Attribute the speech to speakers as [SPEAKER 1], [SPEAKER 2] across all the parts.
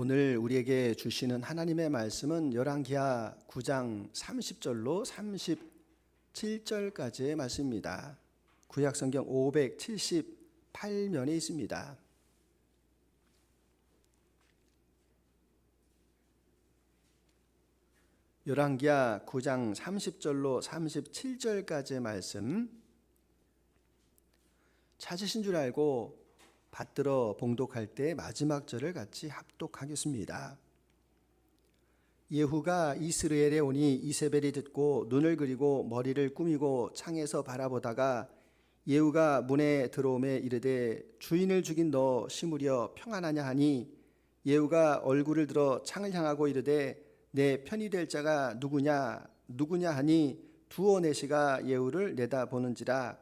[SPEAKER 1] 오늘 우리에게 주시는 하나님의 말씀은 열왕기하 9장 30절로 37절까지의 말씀입니다. 구약성경 578면에 있습니다. 열왕기하 9장 30절로 37절까지의 말씀 찾으신 줄 알고 받들어 봉독할 때 마지막 절을 같이 합독하겠습니다. 예후가 이스라엘에 오니 이세벨이 듣고 눈을 그리고 머리를 꾸미고 창에서 바라보다가 예후가 문에 들어오매 이르되 주인을 죽인 너 시무려 평안하냐 하니 예후가 얼굴을 들어 창을 향하고 이르되 내 편이 될 자가 누구냐 하니 두어 내시가 예후를 내다보는지라.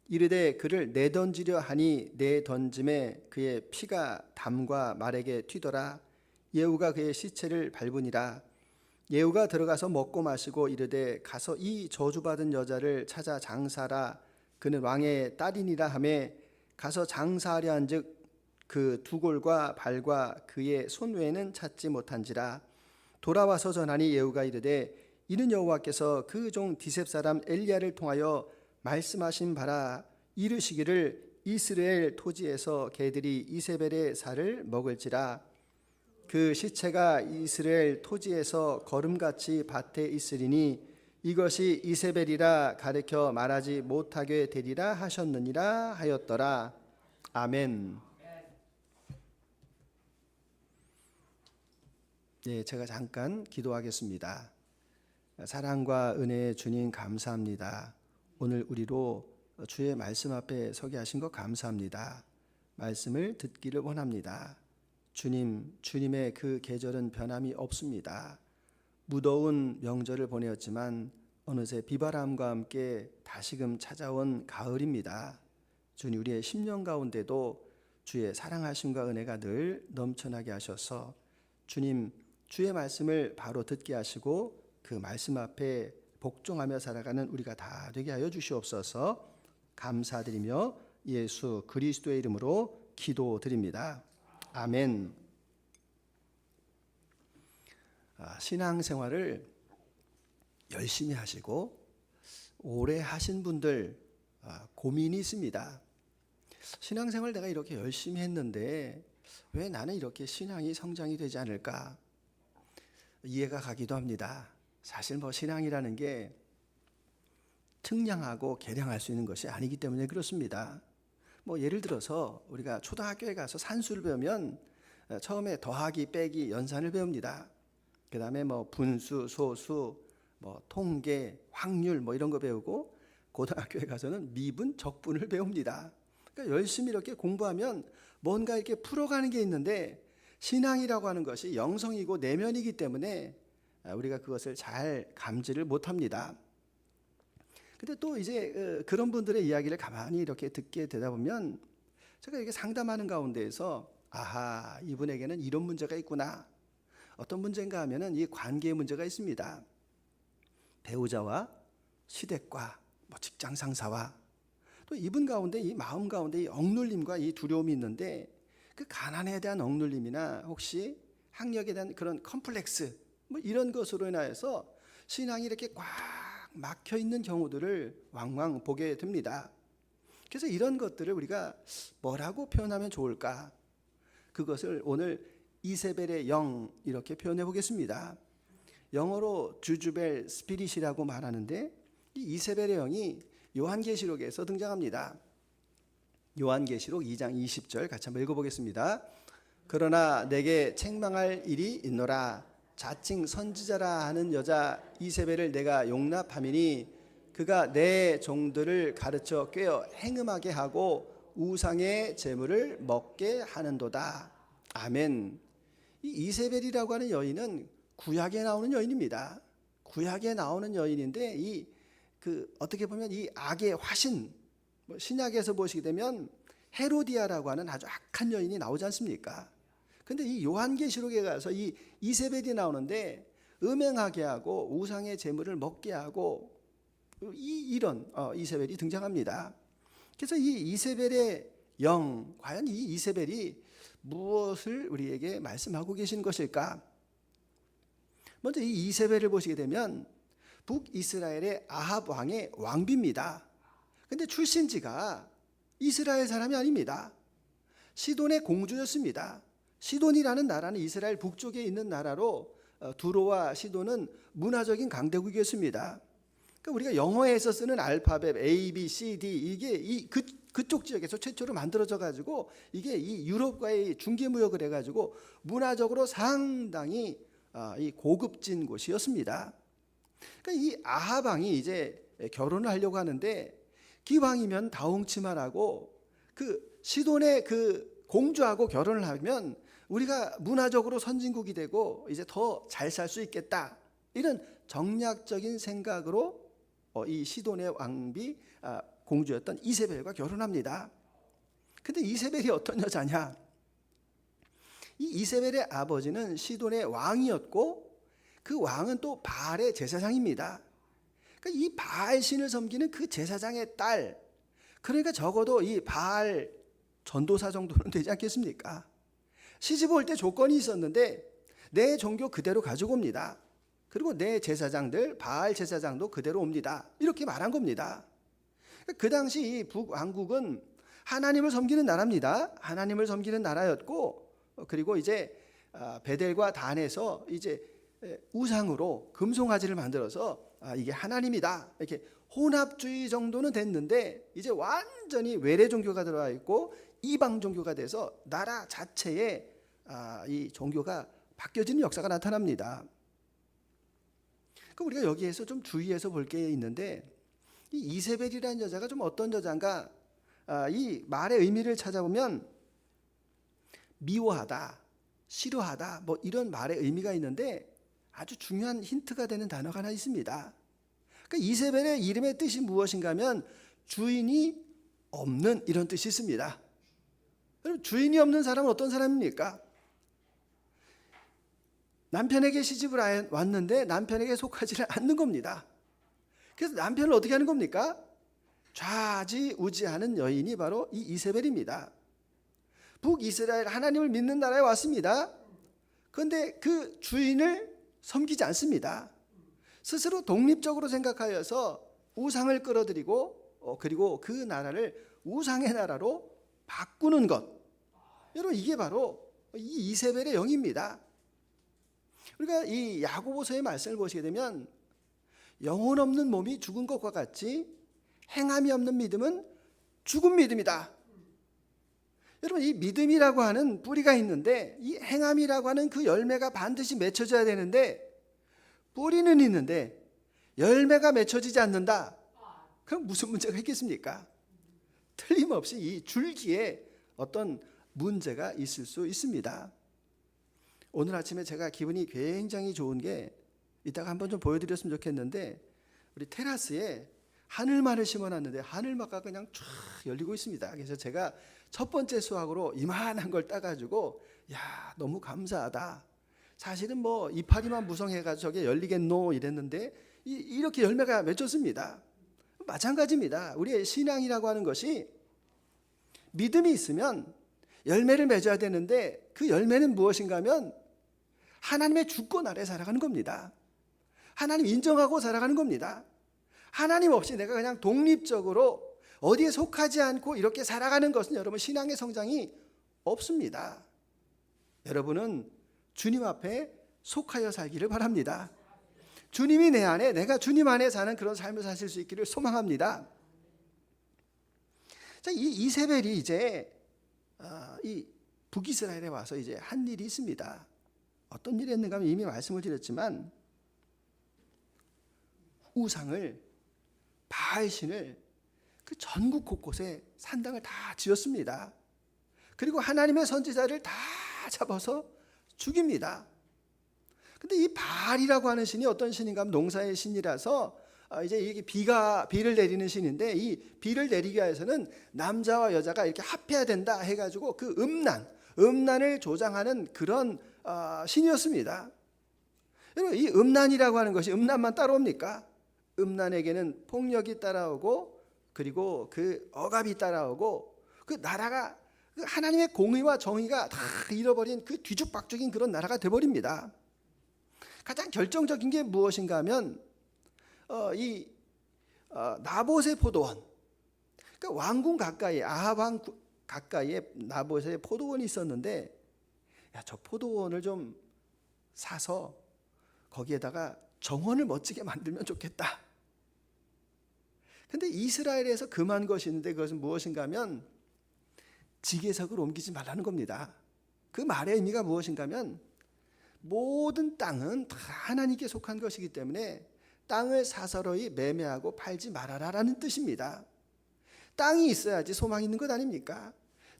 [SPEAKER 1] 이르되 그를 내던지려 하니 내던짐에 그의 피가 담과 말에게 튀더라. 예후가 그의 시체를 밟으니라. 예후가 들어가서 먹고 마시고 이르되 가서 이 저주받은 여자를 찾아 장사하라. 그는 왕의 딸이니라 하매 가서 장사하려 한즉 그 두 골과 발과 그의 손 외에는 찾지 못한지라. 돌아와서 전하니 예후가 이르되 이는 여호와께서 그 종 디셉 사람 엘리야를 통하여 말씀하신 바라. 이르시기를 이스라엘 토지에서 개들이 이세벨의 살을 먹을지라. 그 시체가 이스라엘 토지에서 거름같이 밭에 있으리니 이것이 이세벨이라 가르쳐 말하지 못하게 되리라 하셨느니라 하였더라. 아멘. 네, 제가 잠깐 기도하겠습니다. 사랑과 은혜의 주님 감사합니다. 오늘 우리로 주의 말씀 앞에 서게 하신 것 감사합니다. 말씀을 듣기를 원합니다. 주님의 그 계절은 변함이 없습니다. 무더운 명절을 보내었지만 어느새 비바람과 함께 다시금 찾아온 가을입니다. 주님, 우리의 심령 가운데도 주의 사랑하심과 은혜가 늘 넘쳐나게 하셔서 주님, 주의 말씀을 바로 듣게 하시고 그 말씀 앞에 복종하며 살아가는 우리가 다 되게 하여 주시옵소서. 감사드리며 예수 그리스도의 이름으로 기도드립니다. 아멘. 신앙생활을 열심히 하시고 오래 하신 분들 고민이 있습니다. 신앙생활 내가 이렇게 열심히 했는데 왜 나는 이렇게 신앙이 성장이 되지 않을까? 이해가 가기도 합니다. 사실 신앙이라는 게 측량하고 계량할 수 있는 것이 아니기 때문에 그렇습니다. 예를 들어서 우리가 초등학교에 가서 산수를 배우면 처음에 더하기, 빼기, 연산을 배웁니다. 그 다음에 분수, 소수, 통계, 확률 이런 거 배우고 고등학교에 가서는 미분, 적분을 배웁니다. 그러니까 열심히 이렇게 공부하면 뭔가 이렇게 풀어가는 게 있는데 신앙이라고 하는 것이 영성이고 내면이기 때문에 우리가 그것을 잘 감지를 못합니다. 근데 또 이제 그런 분들의 이야기를 가만히 이렇게 듣게 되다 보면 제가 이렇게 상담하는 가운데에서 아하, 이분에게는 이런 문제가 있구나. 어떤 문제인가 하면은 이 관계의 문제가 있습니다. 배우자와 시댁과 직장 상사와 또 이분 가운데 이 마음 가운데 이 억눌림과 이 두려움이 있는데 그 가난에 대한 억눌림이나 혹시 학력에 대한 그런 컴플렉스 이런 것으로 인하여서 신앙이 이렇게 꽉 막혀 있는 경우들을 왕왕 보게 됩니다. 그래서 이런 것들을 우리가 뭐라고 표현하면 좋을까? 그것을 오늘 이세벨의 영 이렇게 표현해 보겠습니다. 영어로 주주벨 스피릿이라고 말하는데 이 이세벨의 영이 요한계시록에서 등장합니다. 요한계시록 2장 20절 같이 한번 읽어보겠습니다. 그러나 내게 책망할 일이 있노라. 자칭 선지자라 하는 여자 이세벨을 내가 용납하미니 그가 내 종들을 가르쳐 꿰어 행음하게 하고 우상의 제물을 먹게 하는도다. 아멘. 이 이세벨이라고 하는 여인은 구약에 나오는 여인입니다. 구약에 나오는 여인인데 어떻게 보면 이 악의 화신, 신약에서 보시게 되면 헤로디아라고 하는 아주 악한 여인이 나오지 않습니까? 근데 이 요한계시록에 가서 이 이세벨이 나오는데 음행하게 하고 우상의 제물을 먹게 하고 이런 이세벨이 등장합니다. 그래서 이 이세벨의 영, 과연 이 이세벨이 무엇을 우리에게 말씀하고 계신 것일까? 먼저 이 이세벨을 보시게 되면 북이스라엘의 아합 왕의 왕비입니다. 근데 출신지가 이스라엘 사람이 아닙니다. 시돈의 공주였습니다. 시돈이라는 나라는 이스라엘 북쪽에 있는 나라로 두로와 시돈은 문화적인 강대국이었습니다. 그러니까 우리가 영어에서 쓰는 알파벳 A, B, C, D 이게 그쪽 지역에서 최초로 만들어져 가지고 이게 이 유럽과의 중개 무역을 해가지고 문화적으로 상당히 이 고급진 곳이었습니다. 그러니까 이 아합 왕이 이제 결혼을 하려고 하는데 기왕이면 다홍치마라고 그 시돈의 그 공주하고 결혼을 하면 우리가 문화적으로 선진국이 되고 이제 더 잘 살 수 있겠다, 이런 정략적인 생각으로 이 시돈의 왕비 공주였던 이세벨과 결혼합니다. 근데 이세벨이 어떤 여자냐? 이 이세벨의 아버지는 시돈의 왕이었고 그 왕은 또 바알의 제사장입니다. 그러니까 이 바알 신을 섬기는 그 제사장의 딸, 그러니까 적어도 이 바알 전도사 정도는 되지 않겠습니까? 시집 올 때 조건이 있었는데 내 종교 그대로 가지고 옵니다. 그리고 내 제사장들, 바알 제사장도 그대로 옵니다. 이렇게 말한 겁니다. 그 당시 이 북왕국은 하나님을 섬기는 나라입니다. 하나님을 섬기는 나라였고, 그리고 이제 베델과 단에서 이제 우상으로 금송아지를 만들어서 이게 하나님이다, 이렇게 혼합주의 정도는 됐는데 이제 완전히 외래 종교가 들어와 있고 이방 종교가 돼서 나라 자체에 이 종교가 바뀌어지는 역사가 나타납니다. 그럼 우리가 여기에서 좀 주의해서 볼 게 있는데, 이 이세벨이라는 여자가 좀 어떤 여자인가? 이 말의 의미를 찾아보면 미워하다, 싫어하다, 뭐 이런 말의 의미가 있는데 아주 중요한 힌트가 되는 단어가 하나 있습니다. 그러니까 이세벨의 이름의 뜻이 무엇인가 하면 주인이 없는, 이런 뜻이 있습니다. 그럼 주인이 없는 사람은 어떤 사람입니까? 남편에게 시집을 왔는데 남편에게 속하지를 않는 겁니다. 그래서 남편을 어떻게 하는 겁니까? 좌지우지하는 여인이 바로 이 이세벨입니다. 북이스라엘 하나님을 믿는 나라에 왔습니다. 그런데 그 주인을 섬기지 않습니다. 스스로 독립적으로 생각하여서 우상을 끌어들이고 그리고 그 나라를 우상의 나라로 바꾸는 것, 여러분 이게 바로 이 이세벨의 영입니다. 우리가 이 야고보서의 말씀을 보시게 되면 영혼 없는 몸이 죽은 것과 같이 행함이 없는 믿음은 죽은 믿음이다. 여러분 이 믿음이라고 하는 뿌리가 있는데 이 행함이라고 하는 그 열매가 반드시 맺혀져야 되는데 뿌리는 있는데 열매가 맺혀지지 않는다. 그럼 무슨 문제가 있겠습니까? 틀림없이 이 줄기에 어떤 문제가 있을 수 있습니다. 오늘 아침에 제가 기분이 굉장히 좋은 게 이따가 한번 좀 보여드렸으면 좋겠는데, 우리 테라스에 하늘마를 심어놨는데 하늘마가 그냥 쫙 열리고 있습니다. 그래서 제가 첫 번째 수확으로 이만한 걸 따가지고 야 너무 감사하다, 사실은 뭐 이파리만 무성해가지고 저게 열리겠노 이랬는데 이렇게 열매가 맺혔습니다. 마찬가지입니다. 우리의 신앙이라고 하는 것이 믿음이 있으면 열매를 맺어야 되는데 그 열매는 무엇인가 하면 하나님의 주권 아래 살아가는 겁니다. 하나님 인정하고 살아가는 겁니다. 하나님 없이 내가 그냥 독립적으로 어디에 속하지 않고 이렇게 살아가는 것은 여러분 신앙의 성장이 없습니다. 여러분은 주님 앞에 속하여 살기를 바랍니다. 주님이 내 안에, 내가 주님 안에 사는 그런 삶을 사실 수 있기를 소망합니다. 자, 이 이세벨이 이제 이 북이스라엘에 와서 이제 한 일이 있습니다. 어떤 일이 했는가 하면 이미 말씀을 드렸지만 우상을, 바알신을 그 전국 곳곳에 산당을 다 지었습니다. 그리고 하나님의 선지자를 다 잡아서 죽입니다. 근데 이 바알이라고 하는 신이 어떤 신인가 하면 농사의 신이라서 이제 이게 비를 내리는 신인데, 이 비를 내리기 위해서는 남자와 여자가 이렇게 합해야 된다 해가지고 그 음란을 조장하는 그런 신이었습니다. 여러분 이 음란이라고 하는 것이 음란만 따라옵니까? 음란에게는 폭력이 따라오고 그리고 그 억압이 따라오고 그 나라가 그 하나님의 공의와 정의가 다 잃어버린 그 뒤죽박죽인 그런 나라가 돼버립니다. 가장 결정적인 게 무엇인가 하면 나봇의 포도원, 그러니까 왕궁 가까이, 아합 왕 가까이에 나봇의 포도원이 있었는데, 야, 저 포도원을 좀 사서 거기에다가 정원을 멋지게 만들면 좋겠다. 근데 이스라엘에서 금한 것이 있는데 그것은 무엇인가 하면 지게석을 옮기지 말라는 겁니다. 그 말의 의미가 무엇인가 하면 모든 땅은 다 하나님께 속한 것이기 때문에 땅을 사서로이 매매하고 팔지 말아라라는 뜻입니다. 땅이 있어야지 소망이 있는 것 아닙니까?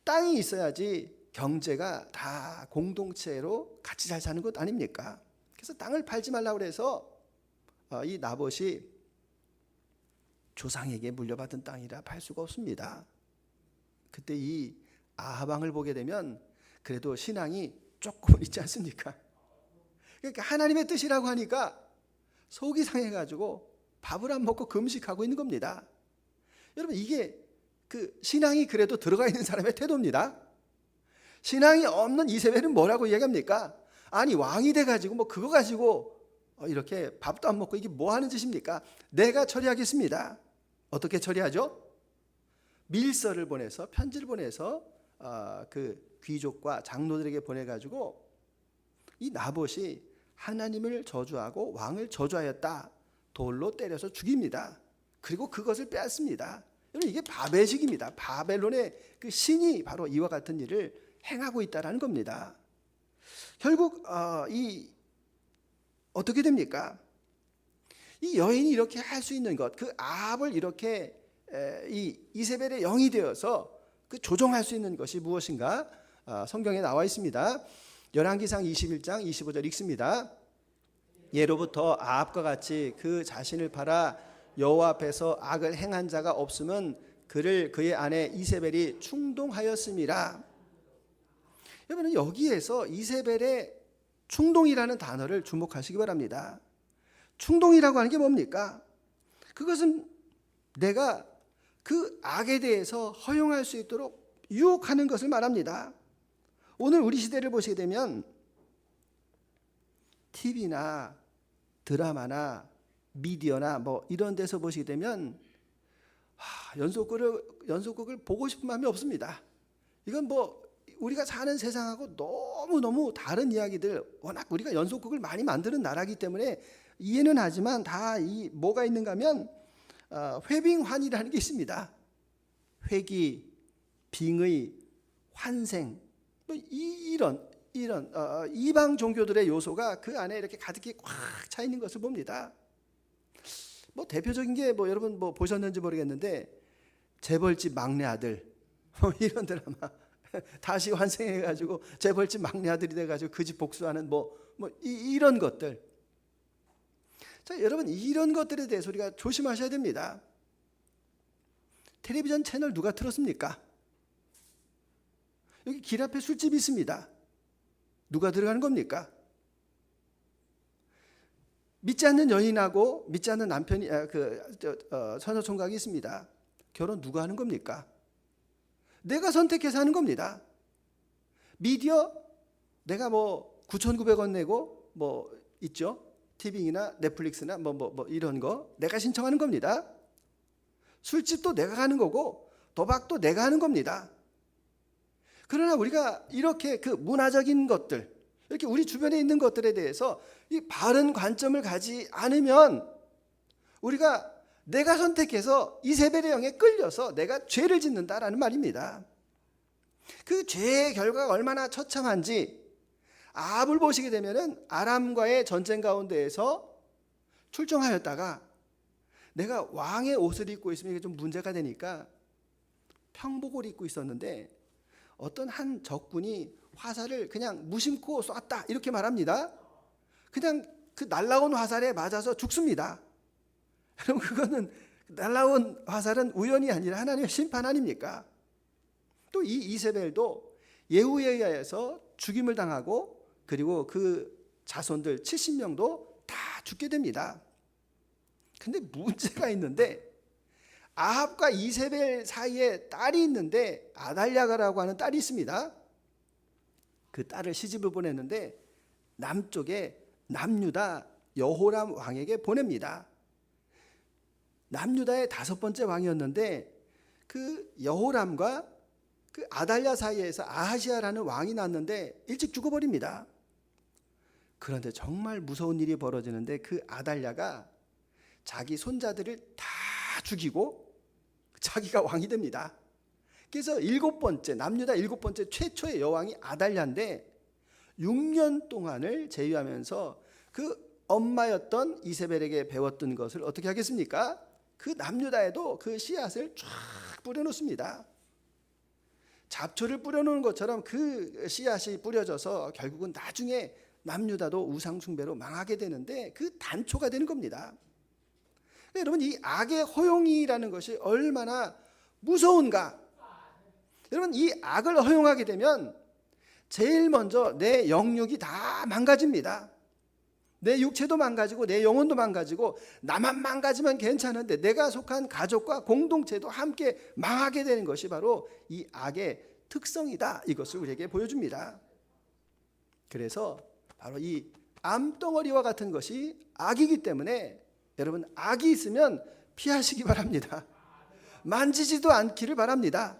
[SPEAKER 1] 땅이 있어야지 경제가 다 공동체로 같이 잘 사는 것 아닙니까? 그래서 땅을 팔지 말라고 그래서 이 나봇이 조상에게 물려받은 땅이라 팔 수가 없습니다. 그때 이 아합 왕을 보게 되면 그래도 신앙이 조금 있지 않습니까? 그러니까 하나님의 뜻이라고 하니까 속이 상해가지고 밥을 안 먹고 금식하고 있는 겁니다. 여러분, 이게 그 신앙이 그래도 들어가 있는 사람의 태도입니다. 신앙이 없는 이세벨은 뭐라고 얘기합니까? 아니, 왕이 돼가지고 뭐 그거 가지고 이렇게 밥도 안 먹고 이게 뭐 하는 짓입니까? 내가 처리하겠습니다. 어떻게 처리하죠? 밀서를 보내서, 편지를 보내서 그 귀족과 장로들에게 보내가지고 이 나봇이 하나님을 저주하고 왕을 저주하였다, 돌로 때려서 죽입니다. 그리고 그것을 빼앗습니다. 여러분, 이게 바벨식입니다. 바벨론의 그 신이 바로 이와 같은 일을 행하고 있다라는 겁니다. 결국 어떻게 됩니까? 이 여인이 이렇게 할 수 있는 것, 그 아합을 이렇게 이 이세벨의 영이 되어서 그 조종할 수 있는 것이 무엇인가? 성경에 나와 있습니다. 열왕기상 21장 25절 읽습니다. 예로부터 아합과 같이 그 자신을 팔아 여호와 앞에서 악을 행한 자가 없음은 그의 아내 이세벨이 충동하였음이라. 여러분, 여기에서 이세벨의 충동이라는 단어를 주목하시기 바랍니다. 충동이라고 하는 게 뭡니까? 그것은 내가 그 악에 대해서 허용할 수 있도록 유혹하는 것을 말합니다. 오늘 우리 시대를 보시게 되면 TV나 드라마나 미디어나 뭐 이런 데서 보시게 되면 연속극을 보고 싶은 마음이 없습니다. 이건 뭐 우리가 사는 세상하고 너무너무 다른 이야기들, 워낙 우리가 연속극을 많이 만드는 나라이기 때문에 이해는 하지만 다 뭐가 있는가 하면 회빙환이라는 게 있습니다. 회기, 빙의, 환생, 뭐 이런 이방 종교들의 요소가 그 안에 이렇게 가득히 꽉 차 있는 것을 봅니다. 뭐 대표적인 게 뭐 여러분 뭐 보셨는지 모르겠는데 재벌집 막내 아들 뭐 이런 드라마 다시 환생해가지고 재벌집 막내 아들이 돼가지고 그 집 복수하는 이런 것들. 자, 여러분, 이런 것들에 대해서 우리가 조심하셔야 됩니다. 텔레비전 채널 누가 틀었습니까? 여기 길 앞에 술집이 있습니다. 누가 들어가는 겁니까? 믿지 않는 여인하고 믿지 않는 남편이 처녀 총각이 있습니다. 결혼 누가 하는 겁니까? 내가 선택해서 하는 겁니다. 미디어 내가 9,900원 내고 있죠? TV나 넷플릭스나 이런 거 내가 신청하는 겁니다. 술집도 내가 가는 거고 도박도 내가 하는 겁니다. 그러나 우리가 이렇게 그 문화적인 것들, 이렇게 우리 주변에 있는 것들에 대해서 이 바른 관점을 가지 않으면 우리가 내가 선택해서 이세벨의 영에 끌려서 내가 죄를 짓는다라는 말입니다. 그 죄의 결과가 얼마나 처참한지 아합을 보시게 되면은 아람과의 전쟁 가운데에서 출정하였다가 내가 왕의 옷을 입고 있으면 이게 좀 문제가 되니까 평복을 입고 있었는데 어떤 한 적군이 화살을 그냥 무심코 쐈다 이렇게 말합니다. 그냥 그 날라온 화살에 맞아서 죽습니다. 그럼 그거는 날라온 화살은 우연이 아니라 하나님의 심판 아닙니까? 또 이 이세벨도 예후에 의해서 죽임을 당하고 그리고 그 자손들 70명도 다 죽게 됩니다. 근데 문제가 있는데 아합과 이세벨 사이에 딸이 있는데 아달랴가라고 하는 딸이 있습니다. 그 딸을 시집을 보냈는데 남쪽에 남유다 여호람 왕에게 보냅니다. 남유다의 5번째 왕이었는데 그 여호람과 그 아달랴 사이에서 아하시아라는 왕이 났는데 일찍 죽어버립니다. 그런데 정말 무서운 일이 벌어지는데 그 아달랴가 자기 손자들을 다 죽이고 자기가 왕이 됩니다. 그래서 7번째 남유다 7번째 최초의 여왕이 아달랴인데 6년 동안을 제위하면서 그 엄마였던 이세벨에게 배웠던 것을 어떻게 하겠습니까? 그 남유다에도 그 씨앗을 쫙 뿌려놓습니다. 잡초를 뿌려놓은 것처럼 그 씨앗이 뿌려져서 결국은 나중에 남유다도 우상숭배로 망하게 되는데 그 단초가 되는 겁니다. 여러분, 이 악의 허용이라는 것이 얼마나 무서운가. 여러분, 이 악을 허용하게 되면 제일 먼저 내 영육이 다 망가집니다. 내 육체도 망가지고 내 영혼도 망가지고 나만 망가지면 괜찮은데 내가 속한 가족과 공동체도 함께 망하게 되는 것이 바로 이 악의 특성이다. 이것을 우리에게 보여줍니다. 그래서 바로 이 암덩어리와 같은 것이 악이기 때문에 여러분, 악이 있으면 피하시기 바랍니다. 만지지도 않기를 바랍니다.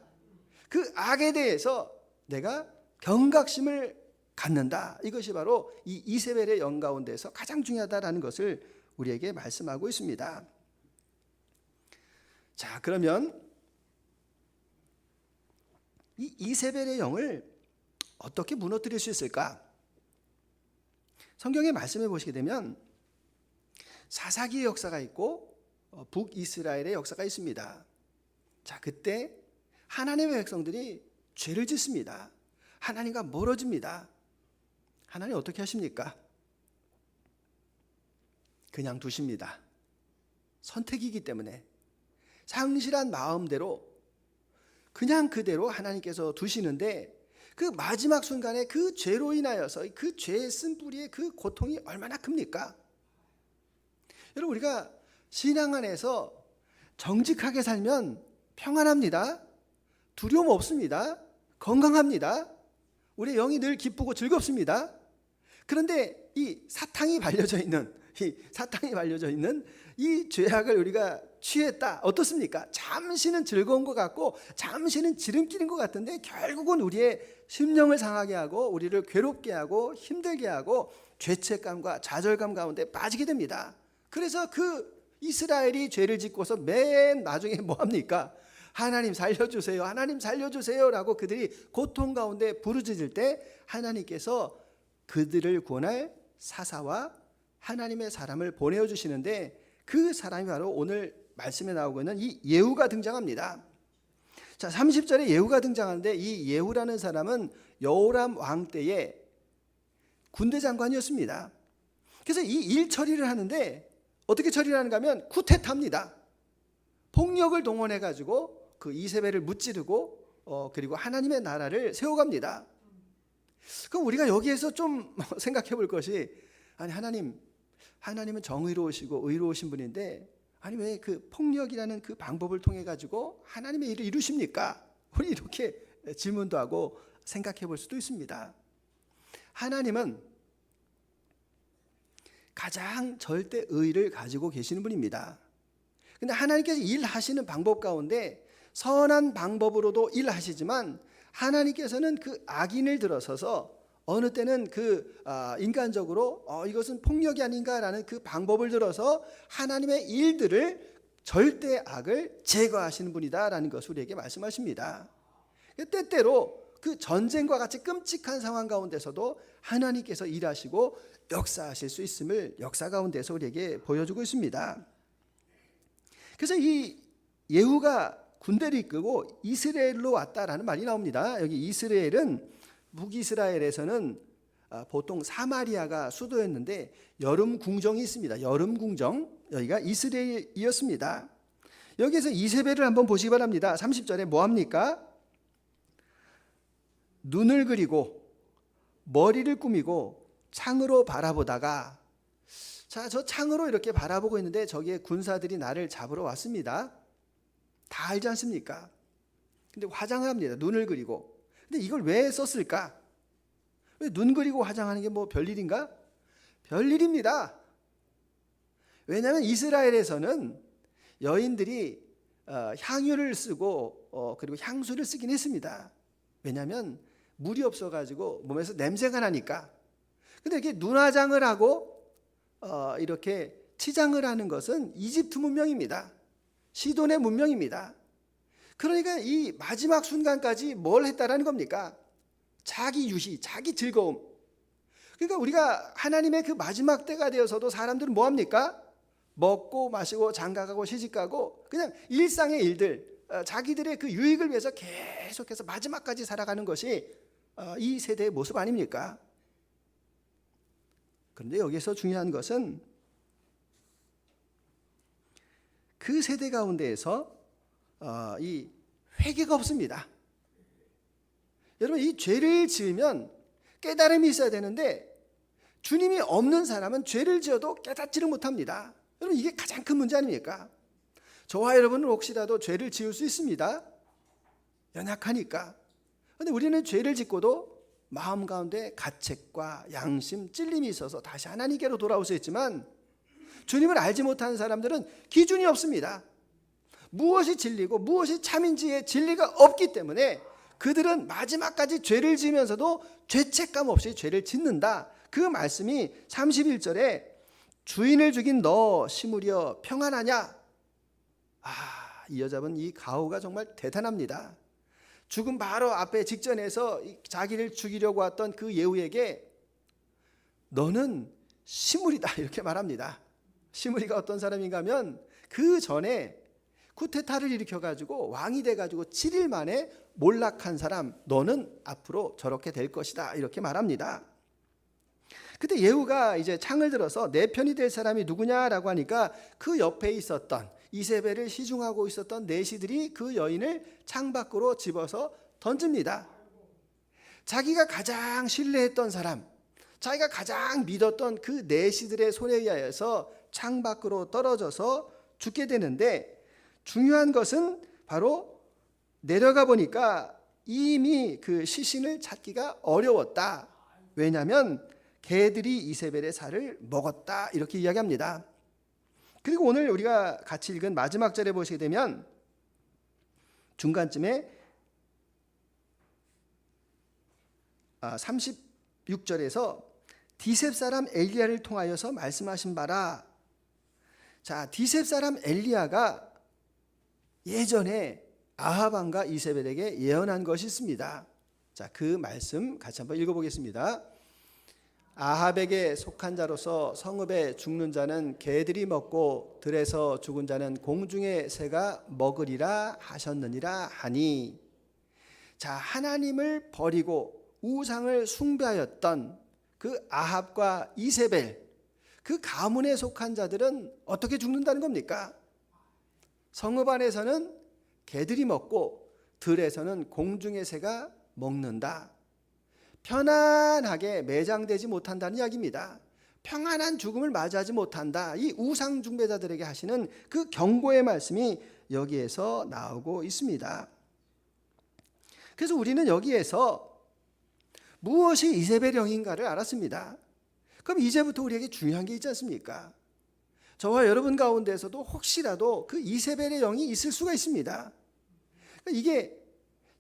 [SPEAKER 1] 그 악에 대해서 내가 경각심을 갖는다. 이것이 바로 이 이세벨의 영 가운데서 가장 중요하다라는 것을 우리에게 말씀하고 있습니다. 자, 그러면 이 이세벨의 영을 어떻게 무너뜨릴 수 있을까? 성경에 말씀해 보시게 되면 사사기의 역사가 있고 북이스라엘의 역사가 있습니다. 자, 그때 하나님의 백성들이 죄를 짓습니다. 하나님과 멀어집니다. 하나님 어떻게 하십니까? 그냥 두십니다. 선택이기 때문에 상실한 마음대로 그냥 그대로 하나님께서 두시는데 그 마지막 순간에 그 죄로 인하여서 그 죄의 쓴뿌리의 그 고통이 얼마나 큽니까? 여러분, 우리가 신앙 안에서 정직하게 살면 평안합니다. 두려움 없습니다. 건강합니다. 우리의 영이 늘 기쁘고 즐겁습니다. 그런데 이 사탕이 발려져 있는 이 죄악을 우리가 취했다. 어떻습니까? 잠시는 즐거운 것 같고 잠시는 지름길인 것 같은데 결국은 우리의 심령을 상하게 하고 우리를 괴롭게 하고 힘들게 하고 죄책감과 좌절감 가운데 빠지게 됩니다. 그래서 그 이스라엘이 죄를 짓고서 맨 나중에 뭐합니까? 하나님 살려주세요, 하나님 살려주세요 라고 그들이 고통 가운데 부르짖을 때 하나님께서 그들을 구원할 사사와 하나님의 사람을 보내어 주시는데 그 사람이 바로 오늘 말씀에 나오고 있는 이 예후가 등장합니다. 자, 30절에 예후가 등장하는데 이 예후라는 사람은 여호람 왕 때의 군대 장관이었습니다. 그래서 이 일 처리를 하는데 어떻게 처리를 하는가 하면 쿠데타입니다. 폭력을 동원해 가지고 그 이세벨을 무찌르고 그리고 하나님의 나라를 세워갑니다. 그럼 우리가 여기에서 좀 생각해 볼 것이, 아니 하나님은 정의로우시고 의로우신 분인데 아니 왜 그 폭력이라는 그 방법을 통해 가지고 하나님의 일을 이루십니까? 우리 이렇게 질문도 하고 생각해 볼 수도 있습니다. 하나님은 가장 절대 의를 가지고 계시는 분입니다. 근데 하나님께서 일하시는 방법 가운데 선한 방법으로도 일하시지만 하나님께서는 그 악인을 들어서서 어느 때는 그 인간적으로 이것은 폭력이 아닌가라는 그 방법을 들어서 하나님의 일들을 절대 악을 제거하시는 분이다라는 것을 우리에게 말씀하십니다. 때때로 그 전쟁과 같이 끔찍한 상황 가운데서도 하나님께서 일하시고 역사하실 수 있음을 역사 가운데서 우리에게 보여주고 있습니다. 그래서 이 예후가 군대를 이끌고 이스라엘로 왔다라는 말이 나옵니다. 여기 이스라엘은 북이스라엘에서는 보통 사마리아가 수도였는데 여름 궁정이 있습니다. 여름 궁정, 여기가 이스라엘이었습니다. 여기에서 이세벨을 한번 보시기 바랍니다. 30절에 뭐합니까? 눈을 그리고 머리를 꾸미고 창으로 바라보다가, 자, 저 창으로 이렇게 바라보고 있는데 저기에 군사들이 나를 잡으러 왔습니다. 다 알지 않습니까? 근데 화장을 합니다. 눈을 그리고. 근데 이걸 왜 썼을까? 왜 눈 그리고 화장하는 게 뭐 별일인가? 별일입니다. 왜냐하면 이스라엘에서는 여인들이 향유를 쓰고 그리고 향수를 쓰긴 했습니다. 왜냐하면 물이 없어가지고 몸에서 냄새가 나니까. 근데 이렇게 눈화장을 하고 이렇게 치장을 하는 것은 이집트 문명입니다. 시돈의 문명입니다. 그러니까 이 마지막 순간까지 뭘 했다라는 겁니까? 자기 유희, 자기 즐거움. 그러니까 우리가 하나님의 그 마지막 때가 되어서도 사람들은 뭐 합니까? 먹고 마시고 장가가고 시집가고 그냥 일상의 일들, 자기들의 그 유익을 위해서 계속해서 마지막까지 살아가는 것이 이 세대의 모습 아닙니까? 그런데 여기서 중요한 것은 그 세대 가운데에서 이 회개가 없습니다. 여러분, 이 죄를 지으면 깨달음이 있어야 되는데 주님이 없는 사람은 죄를 지어도 깨닫지를 못합니다. 여러분, 이게 가장 큰 문제 아닙니까? 저와 여러분은 혹시라도 죄를 지을 수 있습니다. 연약하니까. 그런데 우리는 죄를 짓고도 마음 가운데 가책과 양심, 찔림이 있어서 다시 하나님께로 돌아올 수 있지만 주님을 알지 못하는 사람들은 기준이 없습니다. 무엇이 진리고 무엇이 참인지의 진리가 없기 때문에 그들은 마지막까지 죄를 지으면서도 죄책감 없이 죄를 짓는다. 그 말씀이 31절에 주인을 죽인 너 시므리여 평안하냐? 이 여자분 이 가호가 정말 대단합니다. 죽음 바로 앞에 직전에서 자기를 죽이려고 왔던 그 예후에게 너는 시므리다 이렇게 말합니다. 시므리가 어떤 사람인가 하면 그 전에 쿠데타를 일으켜가지고 왕이 돼가지고 7일 만에 몰락한 사람, 너는 앞으로 저렇게 될 것이다 이렇게 말합니다. 그때 예후가 이제 창을 들어서 내 편이 될 사람이 누구냐라고 하니까 그 옆에 있었던 이세벨을 시중하고 있었던 내시들이 그 여인을 창 밖으로 집어서 던집니다. 자기가 가장 신뢰했던 사람, 자기가 가장 믿었던 그 내시들의 손에 의하여서 창 밖으로 떨어져서 죽게 되는데 중요한 것은 바로 내려가 보니까 이미 그 시신을 찾기가 어려웠다. 왜냐하면 개들이 이세벨의 살을 먹었다 이렇게 이야기합니다. 그리고 오늘 우리가 같이 읽은 마지막 절에 보시게 되면 중간쯤에 36절에서 디셉 사람 엘리야를 통하여서 말씀하신 바라. 자, 디셉 사람 엘리야가 예전에 아합 왕과 이세벨에게 예언한 것이 있습니다. 자, 그 말씀 같이 한번 읽어보겠습니다. 아합에게 속한 자로서 성읍에 죽는 자는 개들이 먹고 들에서 죽은 자는 공중의 새가 먹으리라 하셨느니라 하니. 자, 하나님을 버리고 우상을 숭배하였던 그 아합과 이세벨, 그 가문에 속한 자들은 어떻게 죽는다는 겁니까? 성읍 안에서는 개들이 먹고 들에서는 공중의 새가 먹는다. 편안하게 매장되지 못한다는 이야기입니다. 평안한 죽음을 맞이하지 못한다. 이 우상 숭배자들에게 하시는 그 경고의 말씀이 여기에서 나오고 있습니다. 그래서 우리는 여기에서 무엇이 이세벨의 영인가를 알았습니다. 그럼 이제부터 우리에게 중요한 게 있지 않습니까? 저와 여러분 가운데서도 혹시라도 그 이세벨의 영이 있을 수가 있습니다. 이게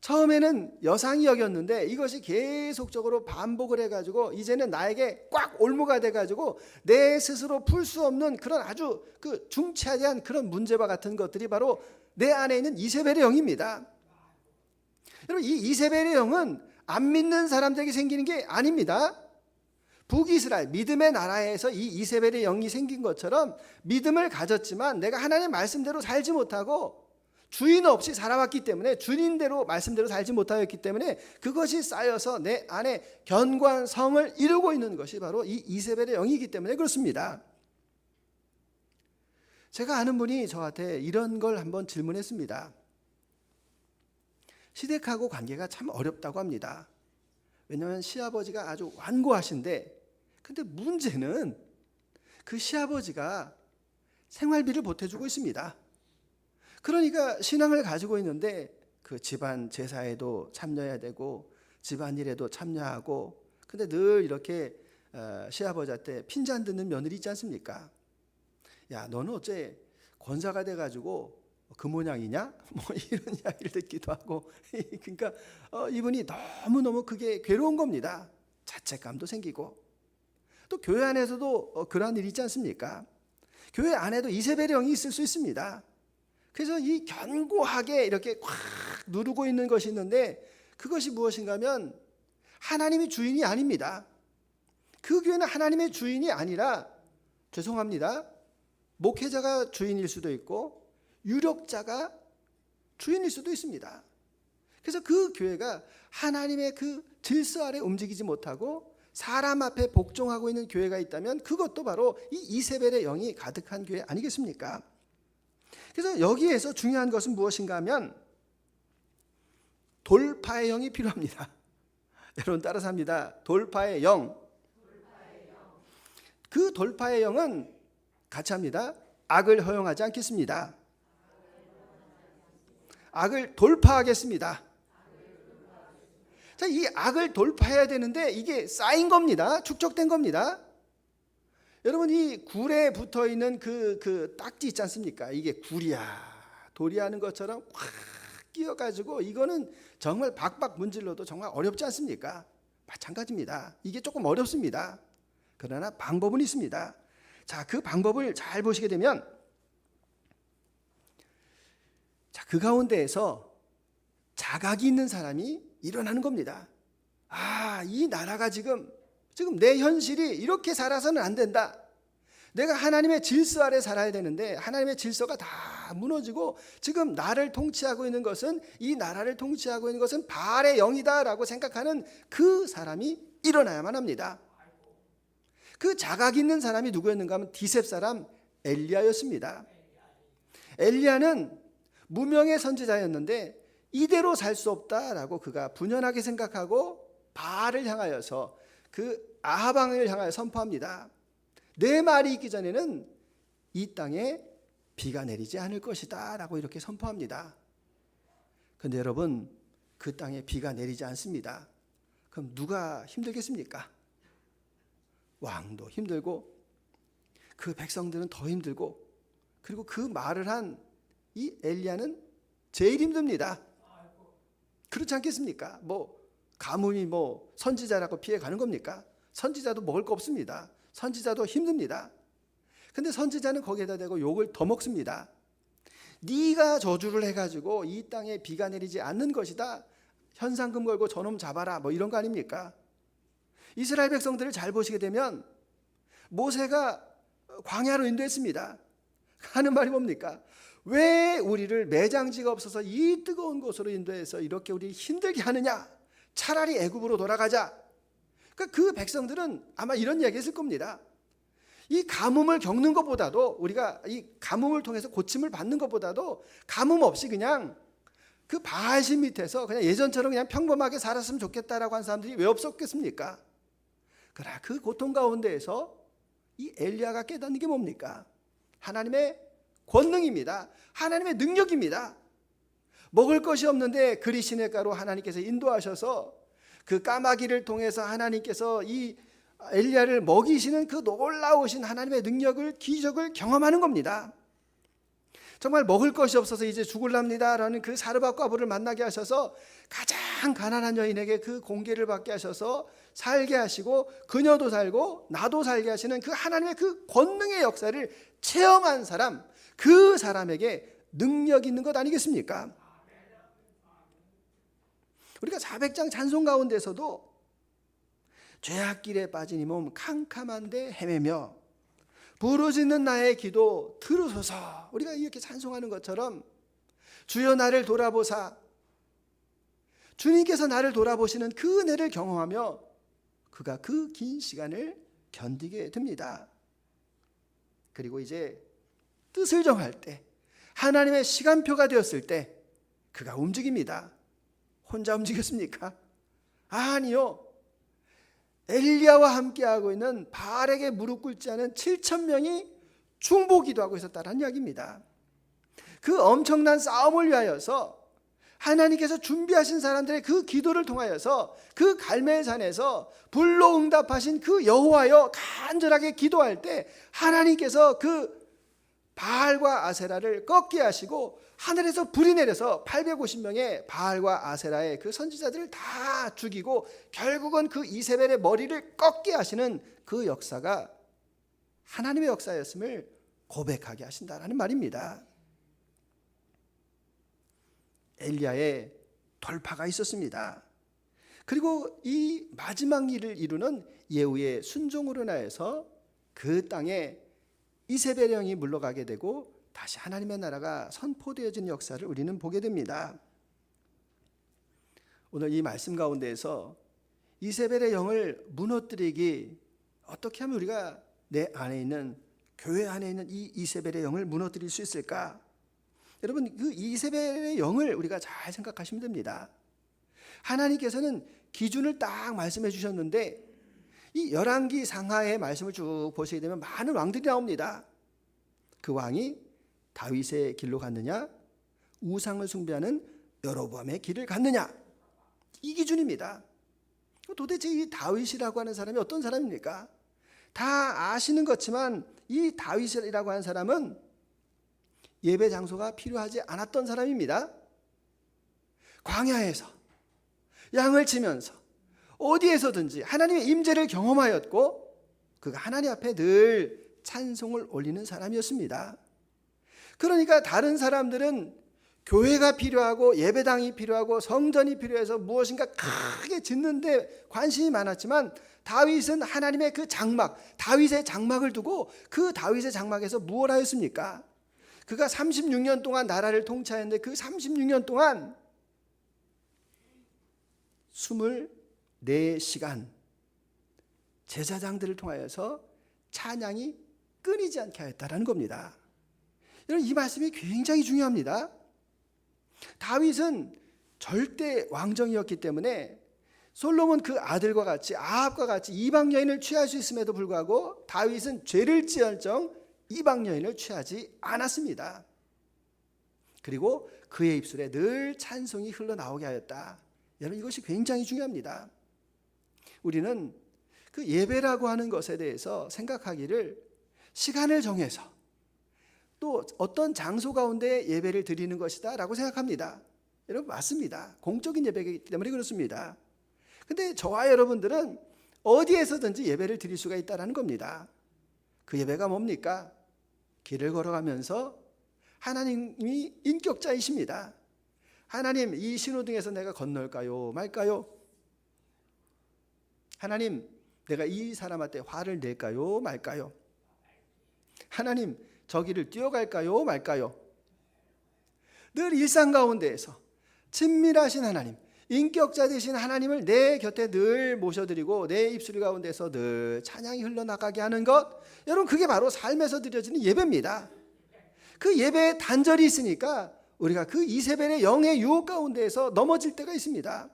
[SPEAKER 1] 처음에는 여상이 여겼는데 이것이 계속적으로 반복을 해가지고 이제는 나에게 꽉 올무가 돼가지고 내 스스로 풀 수 없는 그런 아주 그 중차대한 그런 문제와 같은 것들이 바로 내 안에 있는 이세벨의 영입니다. 여러분, 이 이세벨의 영은 안 믿는 사람들에게 생기는 게 아닙니다. 북이스라엘 믿음의 나라에서 이 이세벨의 영이 생긴 것처럼 믿음을 가졌지만 내가 하나님의 말씀대로 살지 못하고 주인 없이 살아왔기 때문에 주님대로 말씀대로 살지 못하였기 때문에 그것이 쌓여서 내 안에 견고한 성을 이루고 있는 것이 바로 이 이세벨의 영이기 때문에 그렇습니다. 제가 아는 분이 저한테 이런 걸 한번 질문했습니다. 시댁하고 관계가 참 어렵다고 합니다. 왜냐하면 시아버지가 아주 완고하신데 근데 문제는 그 시아버지가 생활비를 보태주고 있습니다. 그러니까 신앙을 가지고 있는데 그 집안 제사에도 참여해야 되고 집안일에도 참여하고, 근데 늘 이렇게 시아버지한테 핀잔 듣는 며느리 있지 않습니까? 야, 너는 어째 권사가 돼가지고 그 모양이냐? 뭐 이런 이야기를 듣기도 하고 그러니까 이분이 너무너무 그게 괴로운 겁니다. 자책감도 생기고, 또 교회 안에서도 그러한 일이 있지 않습니까? 교회 안에도 이세벨의 영이 있을 수 있습니다. 그래서 이 견고하게 이렇게 꽉 누르고 있는 것이 있는데, 그것이 무엇인가 하면 하나님이 주인이 아닙니다. 그 교회는 하나님의 주인이 아니라, 죄송합니다, 목회자가 주인일 수도 있고 유력자가 주인일 수도 있습니다. 그래서 그 교회가 하나님의 그 질서 아래 움직이지 못하고 사람 앞에 복종하고 있는 교회가 있다면 그것도 바로 이 이세벨의 영이 가득한 교회 아니겠습니까? 그래서 여기에서 중요한 것은 무엇인가 하면 돌파의 영이 필요합니다. 여러분 따라서 합니다. 돌파의 영. 그 돌파의 영은 같이 합니다. 악을 허용하지 않겠습니다. 악을 돌파하겠습니다. 자, 이 악을 돌파해야 되는데 이게 쌓인 겁니다. 축적된 겁니다. 여러분, 이 굴에 붙어 있는 그 딱지 있지 않습니까? 이게 굴이야 돌이 하는 것처럼 확 끼어가지고 이거는 정말 박박 문질러도 정말 어렵지 않습니까? 마찬가지입니다. 이게 조금 어렵습니다. 그러나 방법은 있습니다. 자, 그 방법을 잘 보시게 되면, 자, 그 가운데에서 자각이 있는 사람이 일어나는 겁니다. 아, 이 나라가 지금 내 현실이 이렇게 살아서는 안 된다. 내가 하나님의 질서 아래 살아야 되는데 하나님의 질서가 다 무너지고 지금 나를 통치하고 있는 것은, 이 나라를 통치하고 있는 것은 바알의 영이다라고 생각하는 그 사람이 일어나야만 합니다. 그 자각 있는 사람이 누구였는가 하면 디셉 사람 엘리야였습니다. 엘리야는 무명의 선지자였는데 이대로 살 수 없다라고 그가 분연하게 생각하고 바알을 향하여서 그 아합 왕을 향하여 선포합니다. 내 말이 있기 전에는 이 땅에 비가 내리지 않을 것이다 라고 이렇게 선포합니다. 그런데 여러분, 그 땅에 비가 내리지 않습니다. 그럼 누가 힘들겠습니까? 왕도 힘들고 그 백성들은 더 힘들고, 그리고 그 말을 한 이 엘리야는 제일 힘듭니다. 그렇지 않겠습니까? 뭐 가뭄이 뭐 선지자라고 피해 가는 겁니까? 선지자도 먹을 거 없습니다. 선지자도 힘듭니다. 근데 선지자는 거기에다 대고 욕을 더 먹습니다. 네가 저주를 해가지고 이 땅에 비가 내리지 않는 것이다. 현상금 걸고 저놈 잡아라. 뭐 이런 거 아닙니까? 이스라엘 백성들을 잘 보시게 되면 모세가 광야로 인도했습니다. 하는 말이 뭡니까? 왜 우리를 매장지가 없어서 이 뜨거운 곳으로 인도해서 이렇게 우리 힘들게 하느냐? 차라리 애굽으로 돌아가자. 그러니까 그 백성들은 아마 이런 이야기 했을 겁니다. 이 가뭄을 겪는 것보다도, 우리가 이 가뭄을 통해서 고침을 받는 것보다도 가뭄 없이 그냥 그 바알신 밑에서 그냥 예전처럼 그냥 평범하게 살았으면 좋겠다라고 한 사람들이 왜 없었겠습니까? 그러나 그 고통 가운데에서 이 엘리야가 깨닫는 게 뭡니까? 하나님의 권능입니다. 하나님의 능력입니다. 먹을 것이 없는데 그리 시냇가로 하나님께서 인도하셔서 그 까마귀를 통해서 하나님께서 이 엘리야를 먹이시는 그 놀라우신 하나님의 능력을, 기적을 경험하는 겁니다. 정말 먹을 것이 없어서 이제 죽을랍니다라는 그 사르밧 과부를 만나게 하셔서 가장 가난한 여인에게 그 공개를 받게 하셔서 살게 하시고, 그녀도 살고 나도 살게 하시는 그 하나님의 그 권능의 역사를 체험한 사람, 그 사람에게 능력 있는 것 아니겠습니까? 우리가 400장 찬송 가운데서도 죄악길에 빠진 이 몸 캄캄한데 헤매며 부르짖는 나의 기도 들으소서, 우리가 이렇게 찬송하는 것처럼 주여 나를 돌아보사, 주님께서 나를 돌아보시는 그 은혜를 경험하며 그가 그 긴 시간을 견디게 됩니다. 그리고 이제 뜻을 정할 때, 하나님의 시간표가 되었을 때 그가 움직입니다. 혼자 움직였습니까? 아니요. 엘리야와 함께하고 있는 바알에게 무릎 꿇지 않은 7,000명이 중보기도하고 있었다는 이야기입니다. 그 엄청난 싸움을 위하여서 하나님께서 준비하신 사람들의 그 기도를 통하여서 그 갈멜산에서 불로 응답하신 그 여호와여 간절하게 기도할 때 하나님께서 그 바알과 아세라를 꺾게 하시고 하늘에서 불이 내려서 850명의 바알과 아세라의 그 선지자들을 다 죽이고 결국은 그 이세벨의 머리를 꺾게 하시는 그 역사가 하나님의 역사였음을 고백하게 하신다라는 말입니다. 엘리야의 돌파가 있었습니다. 그리고 이 마지막 일을 이루는 예후의 순종으로 인하여서 그 땅에 이세벨의 영이 물러가게 되고 다시 하나님의 나라가 선포되어진 역사를 우리는 보게 됩니다. 오늘 이 말씀 가운데에서 이세벨의 영을 무너뜨리기 어떻게 하면 우리가 내 안에 있는 교회 안에 있는 이 이세벨의 영을 무너뜨릴 수 있을까? 여러분, 그 이세벨의 영을 우리가 잘 생각하시면 됩니다. 하나님께서는 기준을 딱 말씀해 주셨는데 이 열왕기 상하의 말씀을 쭉 보시게 되면 많은 왕들이 나옵니다. 그 왕이 다윗의 길로 갔느냐, 우상을 숭배하는 여로보암의 길을 갔느냐, 이 기준입니다. 도대체 이 다윗이라고 하는 사람이 어떤 사람입니까? 다 아시는 것지만 이 다윗이라고 하는 사람은 예배 장소가 필요하지 않았던 사람입니다. 광야에서 양을 치면서 어디에서든지 하나님의 임재를 경험하였고 그가 하나님 앞에 늘 찬송을 올리는 사람이었습니다. 그러니까 다른 사람들은 교회가 필요하고 예배당이 필요하고 성전이 필요해서 무엇인가 크게 짓는데 관심이 많았지만 다윗은 하나님의 그 장막, 다윗의 장막을 두고 그 다윗의 장막에서 무엇 하였습니까? 그가 36년 동안 나라를 통치했는데 그 36년 동안 24시간 제사장들을 통하여서 찬양이 끊이지 않게 하였다라는 겁니다. 여러분, 이 말씀이 굉장히 중요합니다. 다윗은 절대 왕정이었기 때문에 솔로몬 그 아들과 같이 아합과 같이 이방 여인을 취할 수 있음에도 불구하고 다윗은 죄를 지을정 이방 여인을 취하지 않았습니다. 그리고 그의 입술에 늘 찬송이 흘러나오게 하였다. 여러분, 이것이 굉장히 중요합니다. 우리는 그 예배라고 하는 것에 대해서 생각하기를 시간을 정해서 또 어떤 장소 가운데 예배를 드리는 것이다 라고 생각합니다. 여러분, 맞습니다. 공적인 예배이기 때문에 그렇습니다. 근데 저와 여러분들은 어디에서든지 예배를 드릴 수가 있다는 겁니다. 그 예배가 뭡니까? 길을 걸어가면서 하나님이 인격자이십니다. 하나님, 이 신호등에서 내가 건널까요 말까요? 하나님, 내가 이 사람한테 화를 낼까요 말까요? 하나님, 저기를 뛰어갈까요 말까요? 늘 일상 가운데에서 친밀하신 하나님, 인격자 되신 하나님을 내 곁에 늘 모셔드리고 내 입술 가운데서 늘 찬양이 흘러나가게 하는 것, 여러분, 그게 바로 삶에서 드려지는 예배입니다. 그 예배에 단절이 있으니까 우리가 그 이세벨의 영의 유혹 가운데에서 넘어질 때가 있습니다.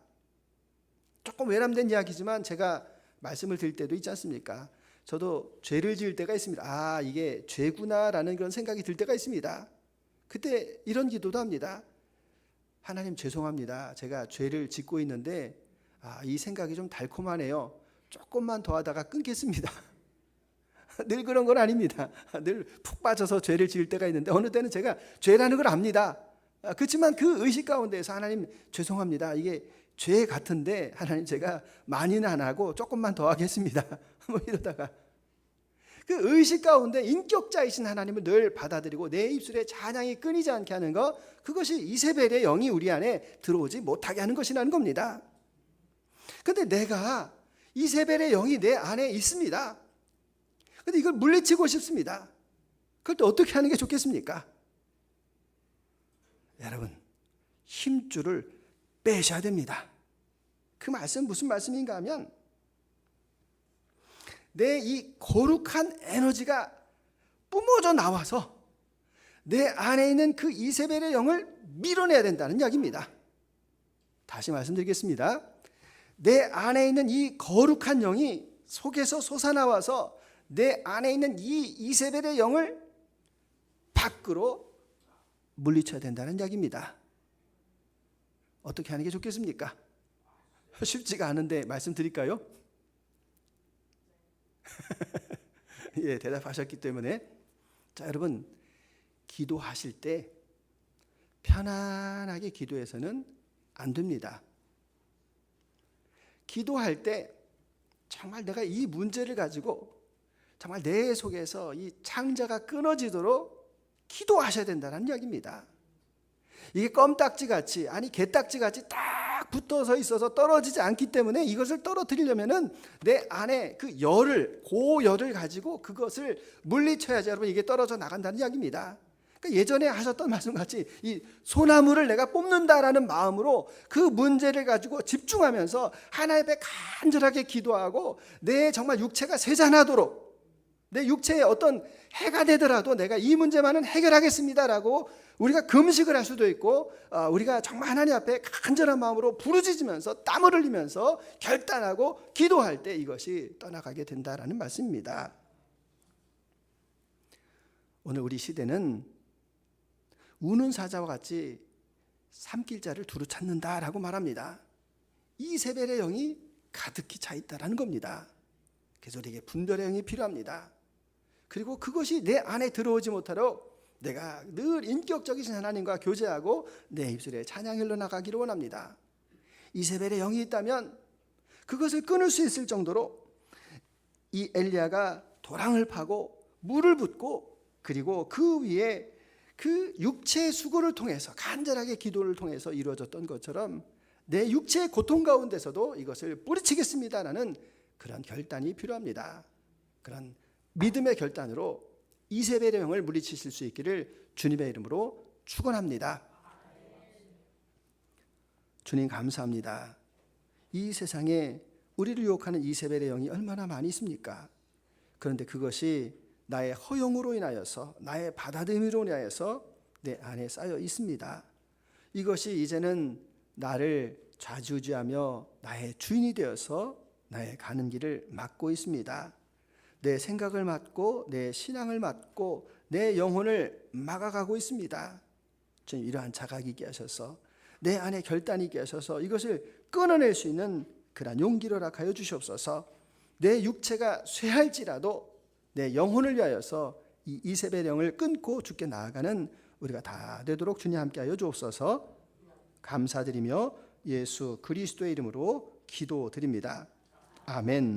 [SPEAKER 1] 조금 외람된 이야기지만 제가 말씀을 드릴 때도 있지 않습니까? 저도 죄를 지을 때가 있습니다. 아, 이게 죄구나라는 그런 생각이 들 때가 있습니다. 그때 이런 기도도 합니다. 하나님, 죄송합니다. 제가 죄를 짓고 있는데 이 생각이 좀 달콤하네요. 조금만 더 하다가 끊겠습니다. 늘 그런 건 아닙니다. 늘 푹 빠져서 죄를 지을 때가 있는데 어느 때는 제가 죄라는 걸 압니다. 그렇지만 그 의식 가운데서 하나님, 죄송합니다. 이게 죄 같은데 하나님, 제가 많이는 안 하고 조금만 더 하겠습니다. 뭐 이러다가 그 의식 가운데 인격자이신 하나님을 늘 받아들이고 내 입술에 찬양이 끊이지 않게 하는 것, 그것이 이세벨의 영이 우리 안에 들어오지 못하게 하는 것이라는 겁니다. 그런데 내가 이세벨의 영이 내 안에 있습니다. 그런데 이걸 물리치고 싶습니다. 그럴 때 어떻게 하는 게 좋겠습니까? 여러분, 힘줄을 빼셔야 됩니다. 그 말씀 무슨 말씀인가 하면 내 이 거룩한 에너지가 뿜어져 나와서 내 안에 있는 그 이세벨의 영을 밀어내야 된다는 이야기입니다. 다시 말씀드리겠습니다. 내 안에 있는 이 거룩한 영이 속에서 솟아나와서 내 안에 있는 이 이세벨의 영을 밖으로 물리쳐야 된다는 이야기입니다. 어떻게 하는 게 좋겠습니까? 쉽지가 않은데 말씀드릴까요? 예, 대답하셨기 때문에. 자, 여러분, 기도하실 때 편안하게 기도해서는 안 됩니다. 기도할 때 정말 내가 이 문제를 가지고 정말 내 속에서 이 창자가 끊어지도록 기도하셔야 된다는 이야기입니다. 이게 껌딱지같이, 아니 게딱지같이 딱 붙어서 있어서 떨어지지 않기 때문에 이것을 떨어뜨리려면은 내 안에 그 열을, 고열을 가지고 그것을 물리쳐야지 여러분 이게 떨어져 나간다는 이야기입니다. 그러니까 예전에 하셨던 말씀같이 이 소나무를 내가 뽑는다라는 마음으로 그 문제를 가지고 집중하면서 하나님 앞에 간절하게 기도하고 내 정말 육체가 세잔하도록, 내 육체에 어떤 해가 되더라도 내가 이 문제만은 해결하겠습니다라고 우리가 금식을 할 수도 있고, 우리가 정말 하나님 앞에 간절한 마음으로 부르짖으면서 땀을 흘리면서 결단하고 기도할 때 이것이 떠나가게 된다라는 말씀입니다. 오늘 우리 시대는 우는 사자와 같이 삼킬 자를 두루 찾는다라고 말합니다. 이세벨의 영이 가득히 차 있다라는 겁니다. 그래서 우리에게 분별의 영이 필요합니다. 그리고 그것이 내 안에 들어오지 못하도록 내가 늘 인격적이신 하나님과 교제하고 내 입술에 찬양이 흘러나가기를 원합니다. 이세벨의 영이 있다면 그것을 끊을 수 있을 정도로 이 엘리야가 도랑을 파고 물을 붓고, 그리고 그 위에 그 육체의 수고를 통해서 간절하게 기도를 통해서 이루어졌던 것처럼 내 육체의 고통 가운데서도 이것을 뿌리치겠습니다라는 그런 결단이 필요합니다. 그런 믿음의 결단으로 이세벨의 영을 물리치실 수 있기를 주님의 이름으로 축원합니다. 주님 감사합니다. 이 세상에 우리를 유혹하는 이세벨의 영이 얼마나 많이 있습니까? 그런데 그것이 나의 허용으로 인하여서, 나의 받아들임으로 인하여서 내 안에 쌓여 있습니다. 이것이 이제는 나를 좌지우지하며 나의 주인이 되어서 나의 가는 길을 막고 있습니다. 내 생각을 막고 내 신앙을 막고 내 영혼을 막아가고 있습니다. 주님, 이러한 자각이 있게 하셔서 내 안에 결단이 있게 하셔서 이것을 끊어낼 수 있는 그러한 용기를 허락하여 주시옵소서. 내 육체가 쇠할지라도 내 영혼을 위하여서 이 이세벨 영을 끊고 주께 나아가는 우리가 다 되도록 주님 함께하여 주옵소서. 감사드리며 예수 그리스도의 이름으로 기도드립니다. 아멘.